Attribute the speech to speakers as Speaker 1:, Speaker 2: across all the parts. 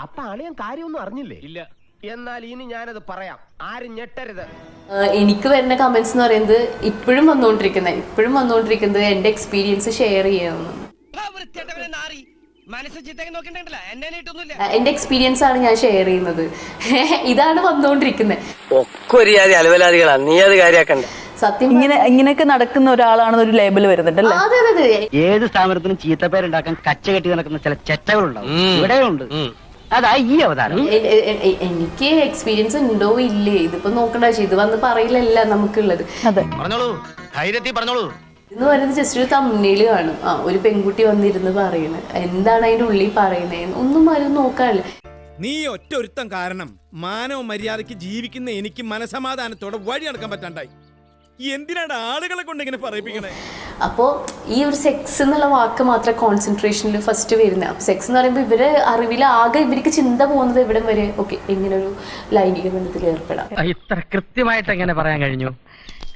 Speaker 1: അപ്പൊ അളിയൻ കാര്യമൊന്നും അറിഞ്ഞില്ലേ?
Speaker 2: ഇല്ല.
Speaker 1: എന്നാൽ ഇനി ഞാനത് പറയാം, ആരും ഞെട്ടരുത്.
Speaker 3: എനിക്ക് വരുന്ന കമന്റ്സ് എന്ന് പറയുന്നത് ഇപ്പോഴും വന്നുകൊണ്ടിരിക്കുന്നത് എന്റെ എക്സ്പീരിയൻസ് ഷെയർ ചെയ്യാവുന്ന എന്റെ എക്സ്പീരിയൻസ് ആണ് ഞാൻ ഷെയർ ചെയ്യുന്നത്. ഇതാണ് വന്നുകൊണ്ടിരിക്കുന്നത്. സത്യം
Speaker 4: ഇങ്ങനെയൊക്കെ നടക്കുന്ന ഒരാളാണെന്ന് ഒരു ലേബൽ വരുന്നുണ്ടല്ലേ?
Speaker 3: അതെ അതെ അതെ.
Speaker 5: ഏത് സ്ഥാപനത്തിനും ചീത്തപ്പേരുണ്ടാക്കാൻ കച്ച കെട്ടി നടക്കുന്ന ചില ചെറ്റകളുണ്ടാവും. ഇവിടെയുണ്ട്. അതാ ഈ അവതാരം.
Speaker 3: എനിക്ക് എക്സ്പീരിയൻസ് ഉണ്ടോ ഇല്ലേ ഇതിപ്പോ നോക്കണ്ട ആവശ്യം, ഇത് വന്ന് പറയില്ലല്ല നമുക്കുള്ളത്.
Speaker 4: അതെ,
Speaker 2: പറഞ്ഞോളൂ, ധൈര്യത്തിൽ പറഞ്ഞോളൂ.
Speaker 3: എന്ന് പറയുന്നത് ജസ്റ്റ് ഒരു തമ്മില് കാണും. ഒരു പെൺകുട്ടി വന്നിരുന്ന് പറയണത് എന്താണ് അതിന്റെ ഉള്ളിൽ പറയുന്നത് ഒന്നും ആരും നോക്കാറില്ല.
Speaker 6: നീ ഒറ്റ ഒരുത്തം കാരണം മാനവ മര്യാദക്ക് ജീവിക്കുന്ന എനിക്ക് മനസമാധാനത്തോടെ വഴി നടക്കാൻ പറ്റാണ്ടായി. എന്തിനാണ് ആളുകളെ കൊണ്ട് ഇങ്ങനെ പറയിപ്പിക്കണേ?
Speaker 3: അപ്പോൾ ഈ ഒരു സെക്സ് എന്നുള്ള വാക്ക് മാത്രം കോൺസെൻട്രേഷനിൽ ഫസ്റ്റ് വരുന്നത്. സെക്സ് എന്ന് പറയുമ്പോൾ ഇവരെ അറിവിൽ ആകെ ഇവർക്ക് ചിന്ത പോകുന്നത് എവിടം വരെ, ഓക്കെ എങ്ങനെ ഒരു ലൈംഗിക ബന്ധത്തിൽ ഏർപ്പെടാം.
Speaker 5: ഇത്ര കൃത്യമായിട്ട് എങ്ങനെ പറയാൻ കഴിഞ്ഞു?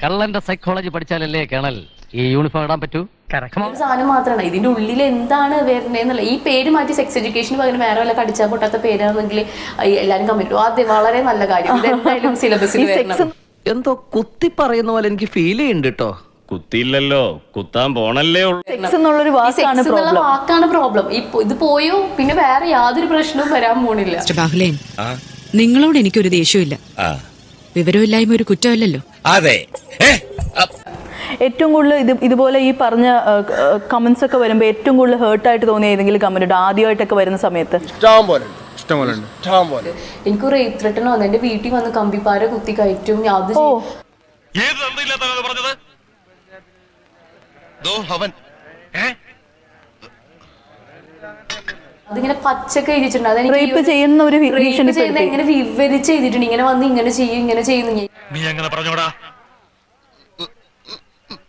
Speaker 5: കള്ളന്റെ സൈക്കോളജി പഠിച്ചാലല്ലേ കേണൽ ഈ യൂണിഫോം ഇടാൻ പറ്റൂ.
Speaker 3: ഒരു സാധനം മാത്രമാണ് ഇതിന്റെ ഉള്ളിൽ എന്താണ് വരുന്നതെന്നുള്ള. ഈ പേര് മാറ്റി സെക്സ് എഡ്യൂക്കേഷന് പകരം വേറെ വല്ല കടിച്ചാൽ പൊട്ടാത്ത പേരാണെങ്കിൽ എല്ലാവരും കമന്റ്. അതെ, വളരെ നല്ല കാര്യം. ഇതെന്തായാലും സിലബസിൽ വരണം.
Speaker 7: എന്തോ കുത്തി പറയുന്ന പോലെ എനിക്ക് ഫീൽ ചെയ്യുന്നുണ്ട് കേട്ടോ.
Speaker 2: കുത്തിയില്ലല്ലോ, കുത്താൻ പോണല്ലേ ഉള്ളൂ.
Speaker 4: സെക്സ് എന്നുള്ളൊരു
Speaker 3: വാക്കാണ് പ്രോബ്ലം. ഇത് പോയോ പിന്നെ വേറെ യാതൊരു പ്രശ്നവും വരാൻ പോണില്ല.
Speaker 8: ബാഹുലേ, നിങ്ങളോട് എനിക്കൊരു ദേഷ്യമില്ല. വിവരമില്ലായ്മ ഒരു കുറ്റമല്ലല്ലോ.
Speaker 2: അതെ.
Speaker 4: ഏറ്റവും കൂടുതൽ ഇതുപോലെ ഈ പറഞ്ഞ കമന്റ്സ് ഒക്കെ വരുമ്പോൾ ഏറ്റവും കൂടുതൽ ഹേർട്ടായിട്ട് തോന്നിയ ഏതെങ്കിലും കമന്റ് ഉണ്ട് ആദ്യമായിട്ടൊക്കെ വരുന്ന സമയത്ത്?
Speaker 3: എനിക്ക് റേപ്പ് ത്രെട്ടൻ വന്നു. എന്റെ വീട്ടിൽ വന്ന് കമ്പിപ്പാര കുത്തി കയറ്റും. അതിങ്ങനെ പച്ചക്ക് എഴുതിയിട്ടുണ്ട്. അതെനിക്ക് എങ്ങനെ വിവരിച്ച് എഴുതിയിട്ടുണ്ട്. ഇങ്ങനെ വന്ന് ഇങ്ങനെ ചെയ്യും ഇങ്ങനെ ചെയ്യുന്നു.
Speaker 2: നീ എങ്ങനെ പറഞ്ഞോടാ?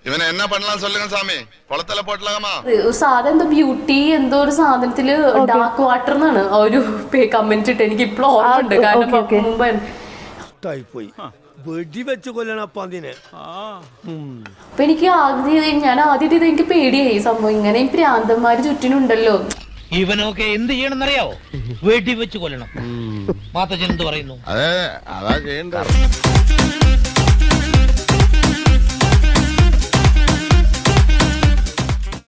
Speaker 9: ഇവനെ എന്നാ പണലാൻ சொல்லுங்க சாமி കുളത്തല പോട്ടലാമാ.
Speaker 3: ഒരു സാധനം എന്തോ ബ്യൂട്ടി എന്തോ ഒരു സാധനത്തില് ഡാർക്ക് വാട്ടർ എന്നാണ് ഒരു കമന്റ് ഇട്ട്. എനിക്ക് ഇപ്പോഴും ഓർമ്മയുണ്ട്. കാരണം മുമ്പ്
Speaker 1: വെടിവെച്ച് കൊല്ലണപ്പ അതിനെ.
Speaker 3: അപ്പൊ എനിക്ക് ഞാൻ ആദ്യമായിട്ട് ഇത് എനിക്ക് പേടിയായി സംഭവം. ഇങ്ങനെ പ്രാന്തന്മാര് ചുറ്റിനുണ്ടല്ലോ.
Speaker 10: ഇവനൊക്കെ എന്ത് ചെയ്യണമെന്നറിയാവോ? വെടി വെച്ച് കൊല്ലണം. മാത്തച്ഛൻ എന്ത് പറയുന്നു?
Speaker 9: അതെ, അതാ ചെയ്യണ്ട.